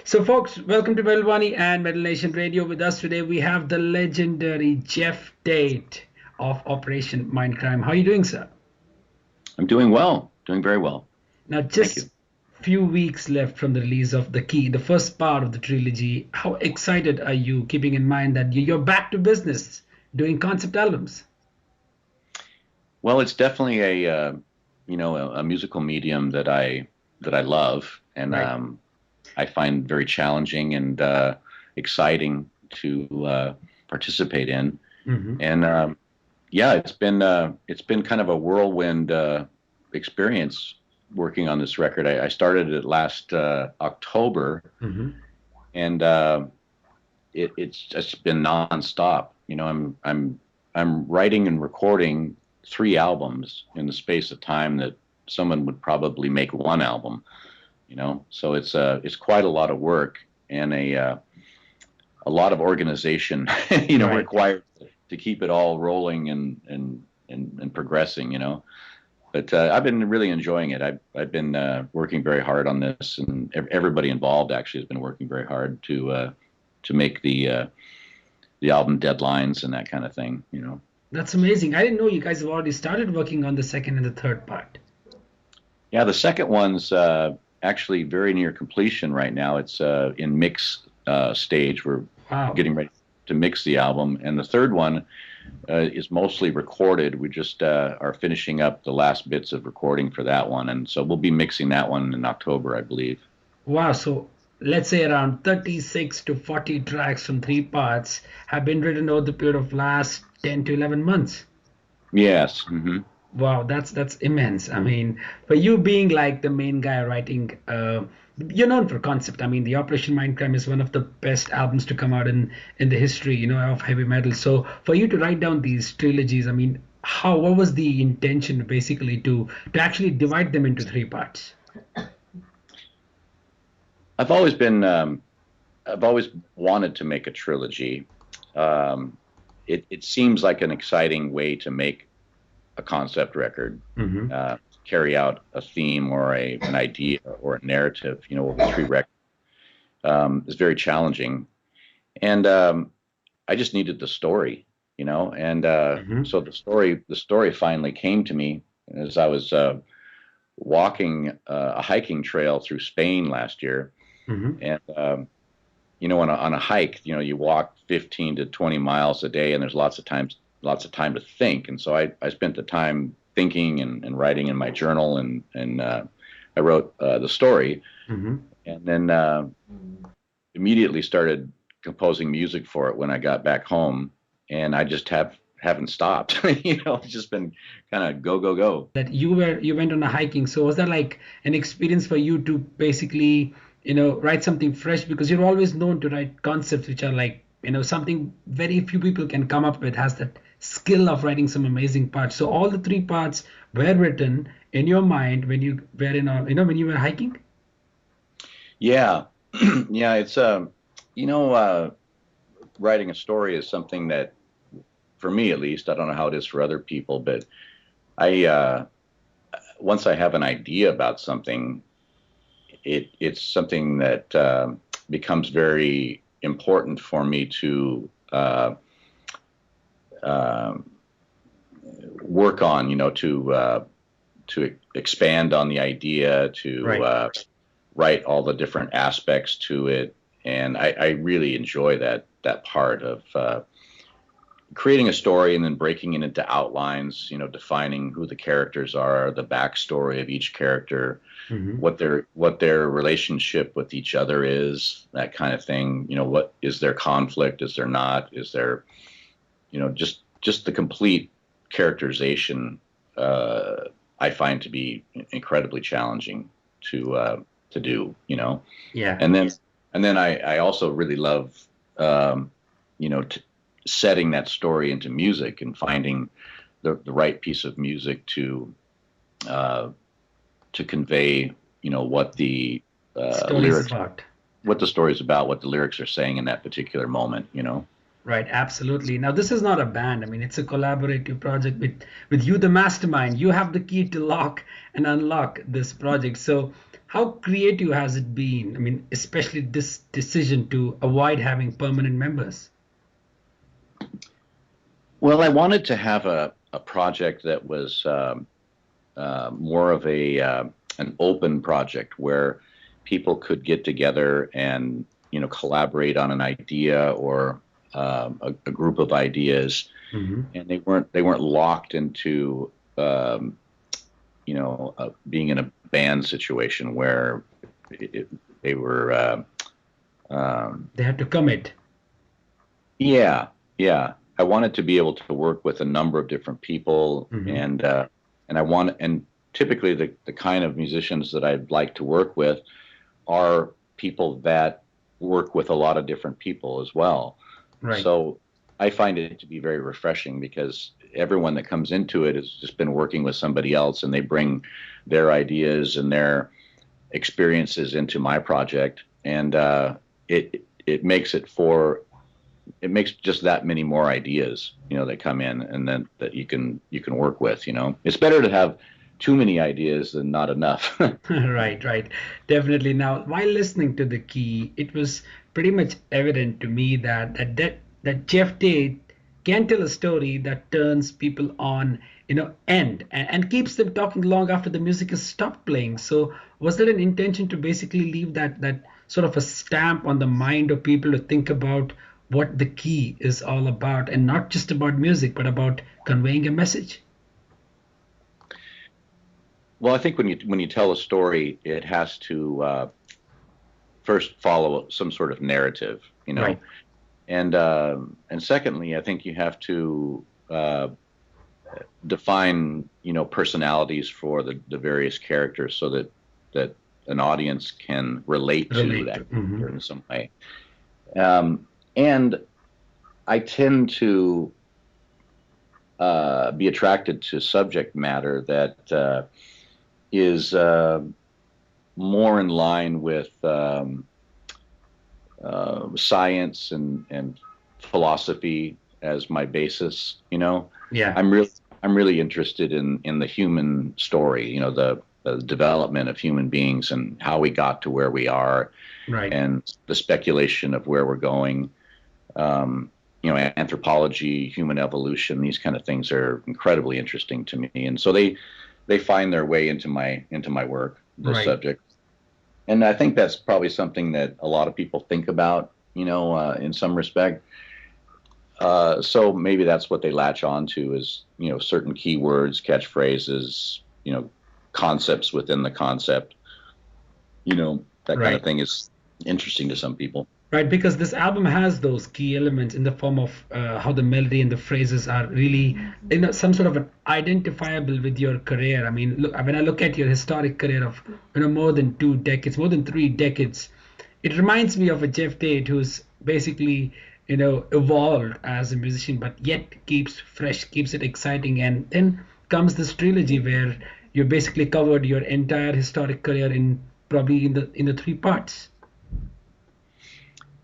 So, folks, welcome to Metal Wani and Metal Nation Radio. With us today, we have the legendary Geoff Tate of Operation Mindcrime. How are you doing, sir? I'm doing well, doing very well. Now, just few weeks left from the release of the first part of the trilogy. How excited are you, keeping in mind that you're back to business, doing concept albums? Well, it's definitely a musical medium that I love, and Right. I find very challenging and exciting to participate in. Hmm. And yeah, it's been kind of a whirlwind experience working on this record. I started it last October, Hmm. and it's just been nonstop. I'm writing and recording 3 albums in the space of time that someone would probably make 1 album. So it's quite a lot of work and a lot of organization, Right. required to keep it all rolling and progressing. But I've been really enjoying it. I've been working very hard on this, and everybody involved actually has been working very hard to make the album deadlines and that kind of thing. That's amazing. I didn't know you guys have already started working on the second and the third part. Yeah, the second one's actually very near completion right now. It's in mix stage. We're Wow. getting ready to mix the album, and the third one is mostly recorded. We just are finishing up the last bits of recording for that one, and so we'll be mixing that one in October, I believe. Wow. So let's say around 36 to 40 tracks from 3 parts have been written over the period of last 10 to 11 months. Yes. Hmm. Wow, that's immense. I mean, for you being like the main guy writing, you're known for concept. I mean, the Operation Mindcrime is one of the best albums to come out in the history, of heavy metal. So for you to write down these trilogies, I mean, what was the intention basically to actually divide them into 3 parts? I've always been, I've always wanted to make a trilogy. It seems like an exciting way to make a concept record, Hmm. carry out a theme or an idea or a narrative, over 3 records. Is very challenging, and I just needed the story, and Hmm. so the story finally came to me as I was walking a hiking trail through Spain last year, Hmm. and on a hike, you walk 15 to 20 miles a day, and there's lots of time to think. And so I spent the time thinking and writing in my journal, and I wrote the story, Hmm. and then immediately started composing music for it when I got back home, and I just haven't stopped. It's just been kind of go go go. That you went on a hiking. So was that like an experience for you to basically, write something fresh, because you're always known to write concepts which are like, something very few people can come up with, has that skill of writing some amazing parts. So all the 3 parts were written in your mind when you were when you were hiking. Yeah, yeah. It's writing a story is something that, for me at least, I don't know how it is for other people, but I once I have an idea about something, it's something that becomes very important for me to uh, work on, to expand on the idea, to Right. write all the different aspects to it, and I really enjoy that part of creating a story and then breaking it into outlines, defining who the characters are, the backstory of each character, Hmm. what their relationship with each other is, that kind of thing. What is their conflict? Is there not? Is there, just the complete characterization, I find to be incredibly challenging to do. Yeah. And then I also really love, setting that story into music and finding the right piece of music uh, to convey, what the Stories lyrics, about. what the story is about, what the lyrics are saying in that particular moment. Right, absolutely. Now, this is not a band. I mean, it's a collaborative project with you, the mastermind. You have the key to lock and unlock this project. So, how creative has it been? I mean, especially this decision to avoid having permanent members. Well, I wanted to have a project that was more of a an open project where people could get together and collaborate on an idea or a group of ideas, Hmm. and they weren't locked into being in a band situation where they were They had to commit. yeah, yeah. I wanted to be able to work with a number of different people, Hmm. and typically the kind of musicians that I'd like to work with are people that work with a lot of different people as well. Right. So I find it to be very refreshing because everyone that comes into it has just been working with somebody else, and they bring their ideas and their experiences into my project, and it makes just that many more ideas, that come in, and then that you can work with. It's better to have too many ideas than not enough. Right, right. Definitely. Now, while listening to the key, it was pretty much evident to me that Jeff Tate can tell a story that turns people on, end and keeps them talking long after the music is stopped playing. So, was there an intention to basically leave that sort of a stamp on the mind of people to think about what the key is all about, and not just about music, but about conveying a message? Well, I think when you tell a story, it has to first follow some sort of narrative, Right. and secondly, I think you have to define personalities for the various characters so that an audience can relate to Relate that to. Hmm. character in some way. And I tend to be attracted to subject matter that is more in line with science and philosophy as my basis. Yeah. I'm really I'm really interested in the human story. The development of human beings and how we got to where we are, Right. and the speculation of where we're going. Anthropology, human evolution, these kind of things are incredibly interesting to me, and so they find their way into my work, this Right. subject. And I think that's probably something that a lot of people think about, in some respect. So maybe that's what they latch on to is, certain keywords, catchphrases, concepts within the concept, that kind of Right. thing is interesting to some people. Right, because this album has those key elements in the form of how the melody and the phrases are really, some sort of an identifiable with your career. I mean, look, when I look at your historic career of, more than 2 decades, more than 3 decades, it reminds me of a Jeff Tate who's basically, evolved as a musician, but yet keeps fresh, keeps it exciting. And then comes this trilogy where you basically covered your entire historic career in probably in the 3 parts.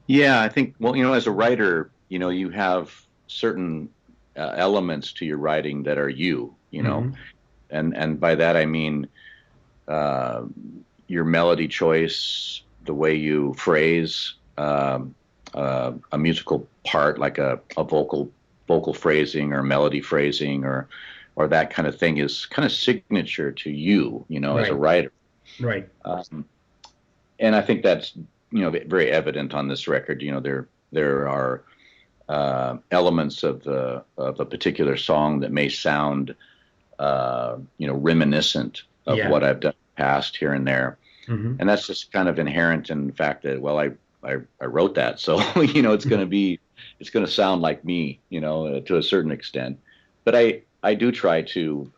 Yeah, I think, well, as a writer, you have certain elements to your writing that are you, Hmm. and by that I mean uh, your melody choice, the way you phrase a musical part, like a vocal phrasing or melody phrasing or that kind of thing is kind of signature to you, as a Right, writer. right. Um, and I think that's very evident on this record. There are elements of a particular song that may sound reminiscent of Yeah. what I've done in the past here and there, Hmm. and that's just kind of inherent in the fact that, well, I wrote that, so it's going to sound like me, to a certain extent. But I do try to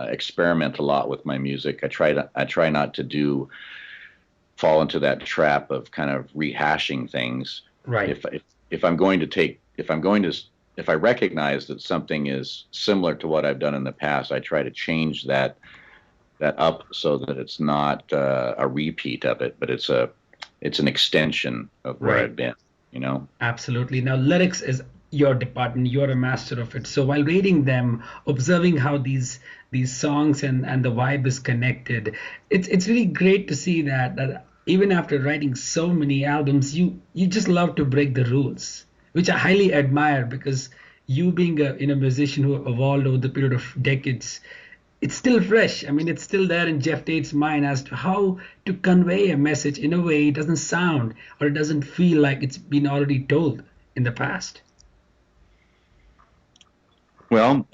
experiment a lot with my music. I try not to fall into that trap of kind of rehashing things. Right. If I'm going to if I recognize that something is similar to what I've done in the past, I try to change that up so that it's not a repeat of it, but it's an extension of where Right. I've been. Absolutely. Now, lyrics is your department. You're a master of it. So while reading them, observing how these songs and the vibe is connected, it's really great to see that even after writing so many albums, you just love to break the rules, which I highly admire, because you being a musician who evolved over the period of decades, it's still fresh. I mean, it's still there in Geoff Tate's mind as to how to convey a message in a way it doesn't sound or it doesn't feel like it's been already told in the past. Well,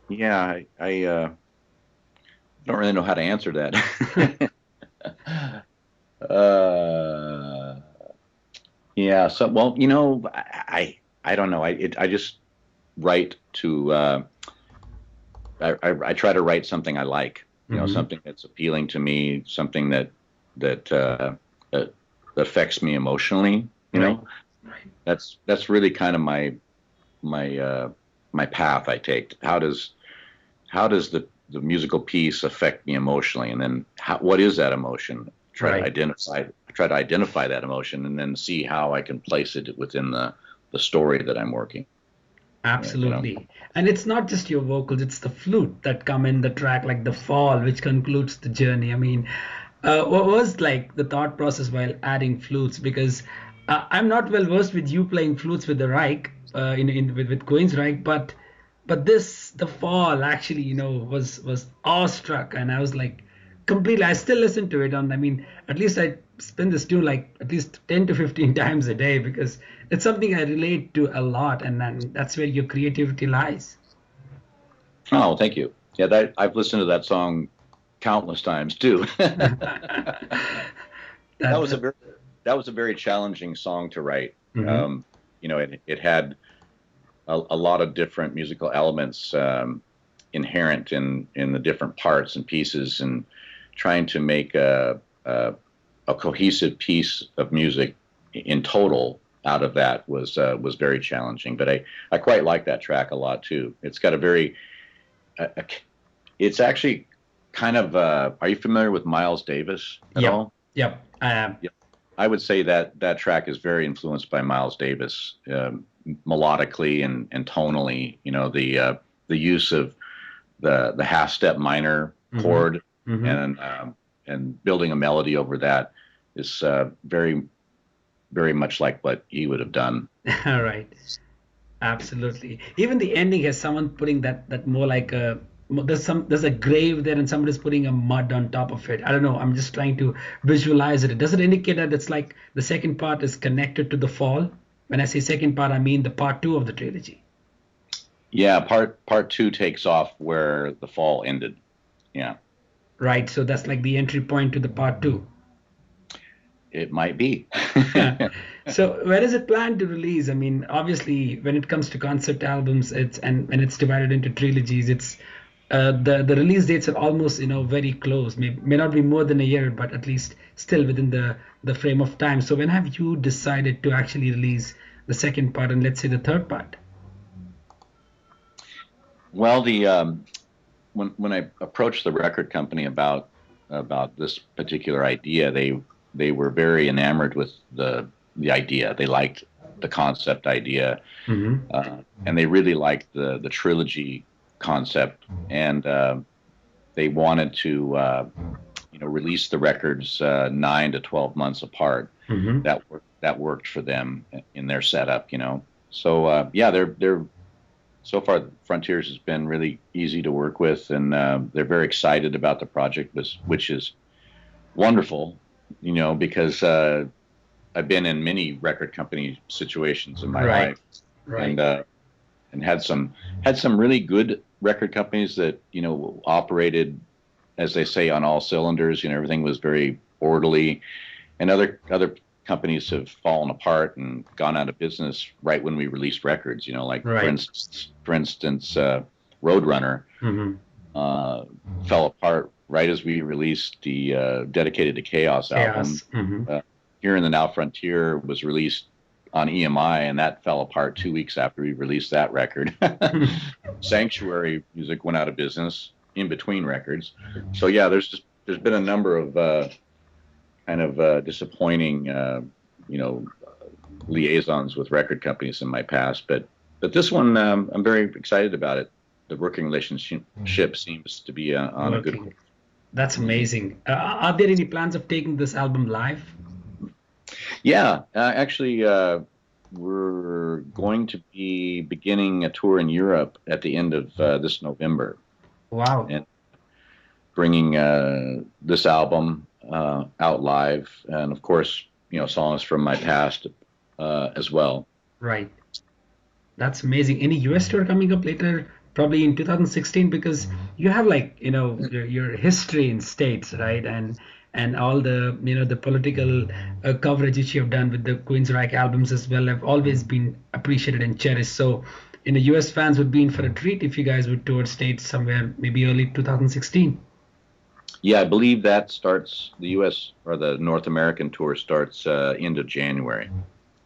yeah, I don't really know how to answer that. uh, yeah, so well, I don't know. I just write to I try to write something I like, Hmm. something that's appealing to me, something that affects me emotionally. You Right. know, Right. that's really kind of my path I take. How does the musical piece affect me emotionally, and then what is that emotion? Right. Try to identify that emotion, and then see how I can place it within the story that I'm working. Absolutely. And it's not just your vocals, it's the flute that come in the track, like the fall, which concludes the journey. I mean, what was like the thought process while adding flutes? Because I'm not well versed with you playing flutes with the Reich, with Cohen's Reich, but the fall actually, was awestruck, and I was like, completely. I still listen to it on. I mean, at least I spin this tune like at least 10 to 15 times a day, because it's something I relate to a lot, and then that's where your creativity lies. Oh, thank you. Yeah, I've listened to that song countless times too. that that was a that very that was a very challenging song to write. hmm It had a lot of different musical elements inherent in the different parts and pieces, and trying to make a cohesive piece of music in total out of that was very challenging. But I quite like that track a lot too. It's got a very it's actually kind of are you familiar with Miles Davis at Yep, all? yep. Yeah, I would say that track is very influenced by Miles Davis, melodically and tonally. The use of the half step minor hmm chord, hmm and building a melody over that is very very much like what he would have done. All right. Absolutely. Even the ending has someone putting that more like there's a grave there and somebody's putting a mud on top of it. I don't know. I'm just trying to visualize it. Does it indicate that it's like the second part is connected to the fall? When I say second part, I mean the part two of the trilogy. Yeah, part two takes off where the fall ended. Yeah, Right. So that's like the entry point to the part two. it might be. So where is it planned to release? I mean, obviously, when it comes to concept albums, and it's divided into trilogies, it's the release dates are almost very close. May not be more than a year, but at least still within the frame of time. So when have you decided to actually release the second part and let's say the third part? Well, the when I approached the record company about this particular idea, they were very enamored with the idea. They liked the concept idea, Hmm. and they really liked the trilogy concept, and they wanted to release the records 9 to 12 months apart. Hmm. That worked for them in their setup. So yeah, they're so far Frontiers has been really easy to work with, and they're very excited about the project, which is wonderful. Because I've been in many record company situations in my Right. life, and Right. uh, and had some really good record companies that operated, as they say, on all cylinders. Everything was very orderly, and other companies have fallen apart and gone out of business right when we released records. Like for Right. instance, Roadrunner Hmm. uh, fell apart right as we released the Dedicated to Chaos album. Chaos. Hmm. Uh, Here in the Now Frontier was released on EMI, and that fell apart 2 weeks after we released that record. Sanctuary Music went out of business in between records. So yeah, there's been a number of kind of disappointing, you know, liaisons with record companies in my past, but this one, I'm very excited about it. The working relationship seems to be on a good Working. That's amazing. Are there any plans of taking this album live? Yeah, actually, we're going to be beginning a tour in Europe at the end of this November, Wow. and bringing this album out live, and of course, songs from my past as well. Right. That's amazing. Any US tour coming up later, probably in 2016, because you have like, your history in States, right? And all the, the political coverage which you have done with the Queensryche albums as well have always been appreciated and cherished. So, US fans would be in for a treat if you guys would tour States somewhere maybe early 2016. Yeah, I believe that starts, the US or the North American tour starts end of January.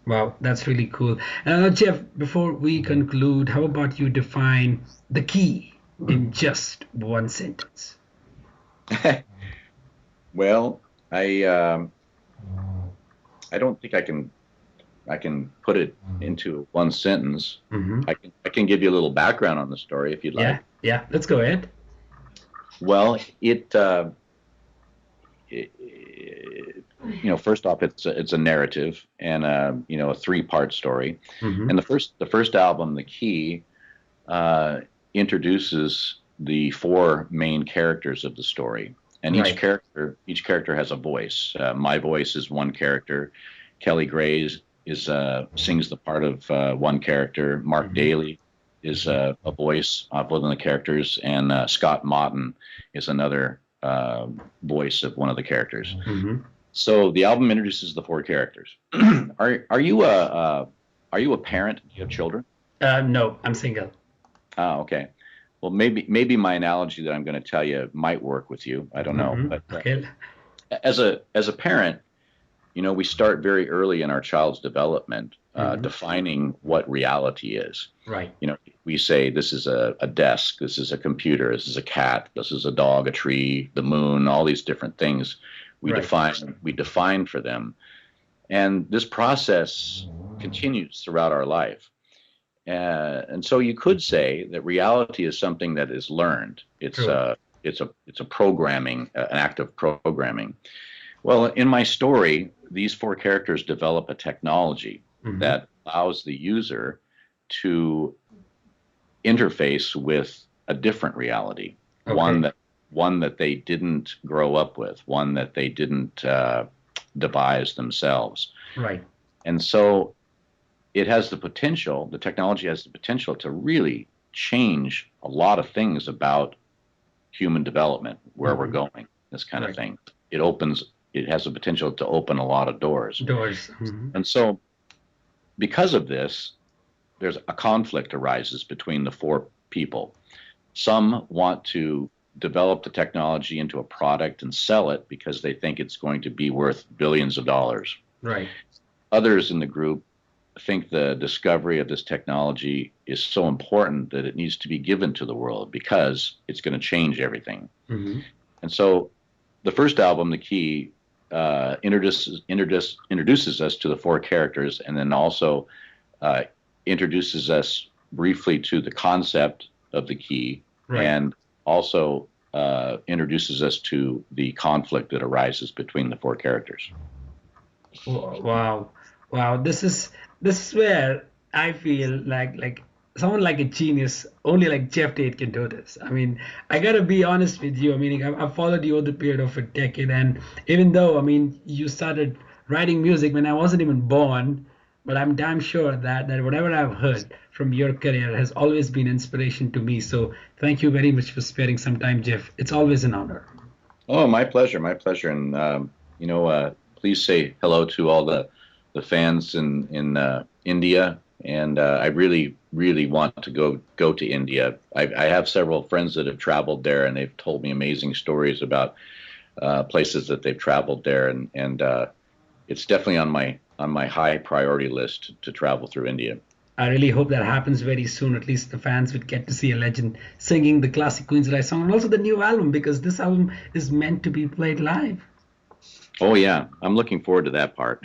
Wow, that's really cool. Jeff, before we conclude, how about you define the key in just one sentence? Well, I don't think I can put it into one sentence. Hmm. I can give you a little background on the story if you'd like. Yeah, let's go ahead. Well, first off, it's a narrative and a 3-part story. Hmm. And the first album, The Key, introduces the 4 main characters of the story. And Right. each character has a voice. My voice is one character. Kelly Gray sings the part of one character. Mark Daly is a voice of one of the characters, and Scott Motton is another voice of one of the characters. Hmm. So the album introduces the 4 characters. Are you a parent? Do you have children? No, I'm single. Oh, okay. Well, maybe my analogy that I'm going to tell you might work with you. I don't know, but Okay. as a parent, we start very early in our child's development, defining what reality is. Right. We say this is a desk, this is a computer, this is a cat, this is a dog, a tree, the moon, all these different things we define for them. And this process continues throughout our life. And so you could say that reality is something that is learned. It's a programming, an act of programming. Well, in my story, these 4 characters develop a technology that allows the user to interface with a different reality, one that they didn't grow up with, one that they didn't devise themselves. Right. And so the technology has the potential to really change a lot of things about human development, where we're going, this kind of thing. It has the potential to open a lot of doors. And so because of this, there's a conflict arises between the 4 people. Some want to develop the technology into a product and sell it because they think it's going to be worth billions of dollars. Right. Others in the group think the discovery of this technology is so important that it needs to be given to the world because it's going to change everything. And so the first album, The Key, introduces us to the 4 characters, and then also introduces us briefly to the concept of the key, and also introduces us to the conflict that arises between the 4 characters. Wow. This is where I feel like someone like a genius, only like Geoff Tate can do this. I mean, I gotta be honest with you. I mean, I've followed you over the period of a decade, and even though, I mean, you started writing music when I wasn't even born, but I'm damn sure that whatever I've heard from your career has always been inspiration to me. So thank you very much for sparing some time, Geoff. It's always an honor. Oh, my pleasure, And please say hello to all the fans in India. And I really want to go to India. I have several friends that have traveled there, and they've told me amazing stories about places that they've traveled there, and it's definitely on my high priority list to travel through India. I really hope that happens very soon. At least the fans would get to see a legend singing the classic Queensryche song, and also the new album, because this album is meant to be played live. Oh yeah, I'm looking forward to that part.